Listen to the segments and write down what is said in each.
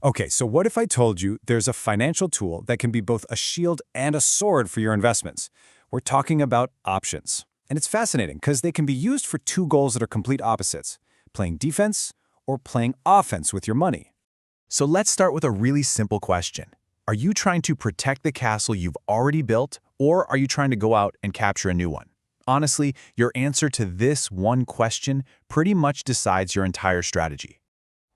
Okay, so what if I told you there's a financial tool that can be both a shield and a sword for your investments? We're talking about options. And it's fascinating because they can be used for two goals that are complete opposites, playing defense or playing offense with your money. So let's start with a really simple question. Are you trying to protect the castle you've already built, or are you trying to go out and capture a new one? Honestly, your answer to this one question pretty much decides your entire strategy.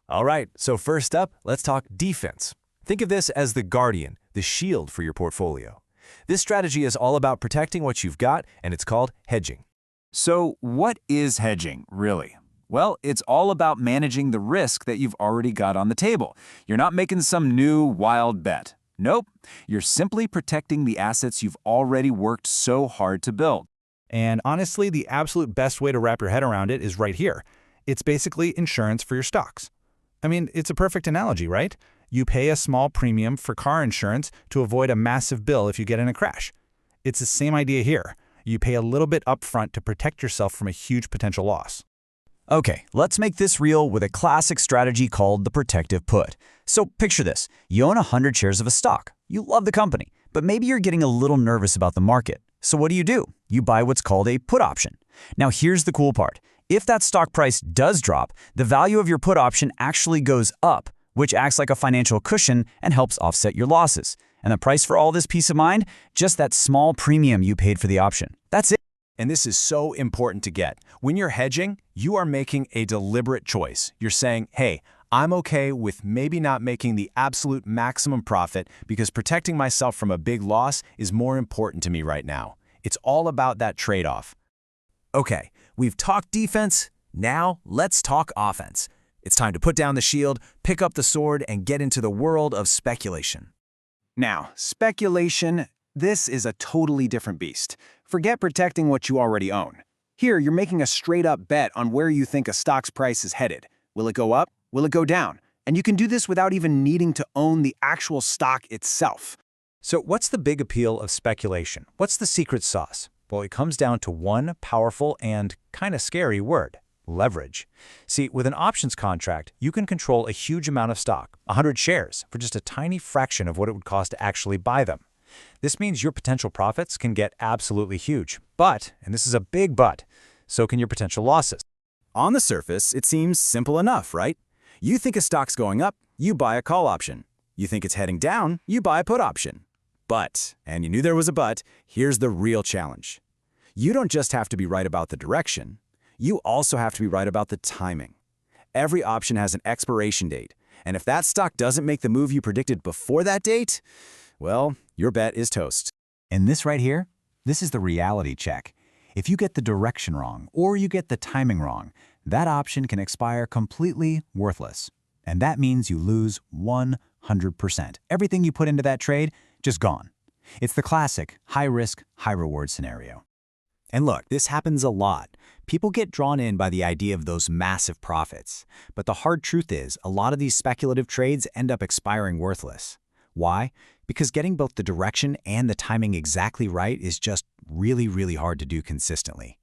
All right, so first up, let's talk defense. Think of this as the guardian, the shield for your portfolio. This strategy is all about protecting what you've got, and it's called hedging. So what is hedging, really? Well, it's all about managing the risk that you've already got on the table. You're not making some new wild bet. Nope, you're simply protecting the assets you've already worked so hard to build. And honestly, the absolute best way to wrap your head around it is right here. It's basically insurance for your stocks. I mean, it's a perfect analogy, right? You pay a small premium for car insurance to avoid a massive bill if you get in a crash. It's the same idea here. You pay a little bit upfront to protect yourself from a huge potential loss. Okay, let's make this real with a classic strategy called the protective put. So picture this. You own 100 shares of a stock. You love the company, but maybe you're getting a little nervous about the market. So what do? You buy what's called a put option. Now here's the cool part. If that stock price does drop, the value of your put option actually goes up, which acts like a financial cushion and helps offset your losses. And the price for all this peace of mind? Just that small premium you paid for the option. That's it. And this is so important to get. When you're hedging, you are making a deliberate choice. You're saying, hey, I'm okay with maybe not making the absolute maximum profit because protecting myself from a big loss is more important to me right now. It's all about that trade-off. Okay, we've talked defense, now let's talk offense. It's time to put down the shield, pick up the sword, and get into the world of speculation. Now, speculation, this is a totally different beast. Forget protecting what you already own. Here, you're making a straight-up bet on where you think a stock's price is headed. Will it go up? Will it go down? And you can do this without even needing to own the actual stock itself. So what's the big appeal of speculation? What's the secret sauce? Well, it comes down to one powerful and kind of scary word: leverage. See, with an options contract, you can control a huge amount of stock, 100 shares, for just a tiny fraction of what it would cost to actually buy them. This means your potential profits can get absolutely huge. But, and this is a big but, so can your potential losses. On the surface, it seems simple enough, right? You think a stock's going up, you buy a call option. You think it's heading down, you buy a put option. But, and you knew there was a but, here's the real challenge. You don't just have to be right about the direction, you also have to be right about the timing. Every option has an expiration date, and if that stock doesn't make the move you predicted before that date, well, your bet is toast. And this right here, this is the reality check. If you get the direction wrong or you get the timing wrong, that option can expire completely worthless. And that means you lose 100%. Everything you put into that trade, just gone. It's the classic high-risk, high-reward scenario. And look, this happens a lot. People get drawn in by the idea of those massive profits. But the hard truth is, a lot of these speculative trades end up expiring worthless. Why? Because getting both the direction and the timing exactly right is just really, really hard to do consistently.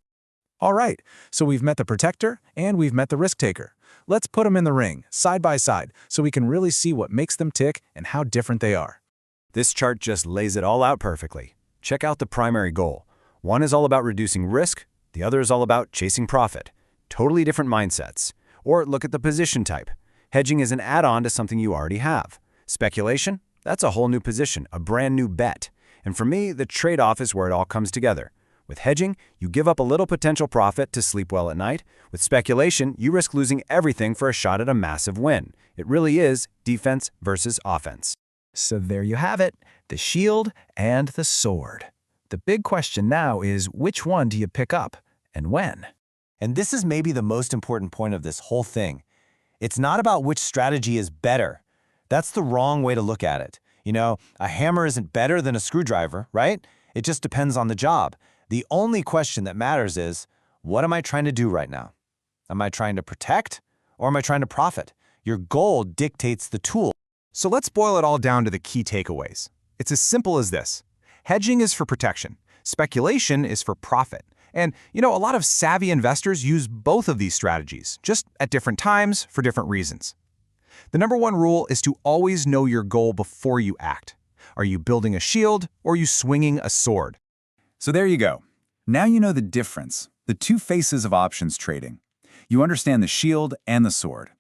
All right, so we've met the protector and we've met the risk taker. Let's put them in the ring, side by side, so we can really see what makes them tick and how different they are. This chart just lays it all out perfectly. Check out the primary goal. One is all about reducing risk, the other is all about chasing profit. Totally different mindsets. Or look at the position type. Hedging is an add-on to something you already have. Speculation? That's a whole new position, a brand new bet. And for me, the trade-off is where it all comes together. With hedging, you give up a little potential profit to sleep well at night. With speculation, you risk losing everything for a shot at a massive win. It really is defense versus offense. So there you have it, the shield and the sword. The big question now is, which one do you pick up and when? And this is maybe the most important point of this whole thing. It's not about which strategy is better. That's the wrong way to look at it. You know, a hammer isn't better than a screwdriver, right? It just depends on the job. The only question that matters is, what am I trying to do right now? Am I trying to protect or am I trying to profit? Your goal dictates the tool. So let's boil it all down to the key takeaways. It's as simple as this. Hedging is for protection. Speculation is for profit. And, you know, a lot of savvy investors use both of these strategies, just at different times for different reasons. The number one rule is to always know your goal before you act. Are you building a shield or are you swinging a sword? So there you go. Now you know the difference, the two faces of options trading. You understand the shield and the sword.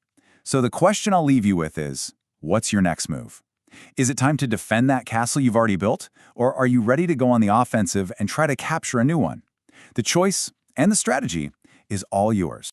So the question I'll leave you with is, what's your next move? Is it time to defend that castle you've already built, or are you ready to go on the offensive and try to capture a new one? The choice and the strategy is all yours.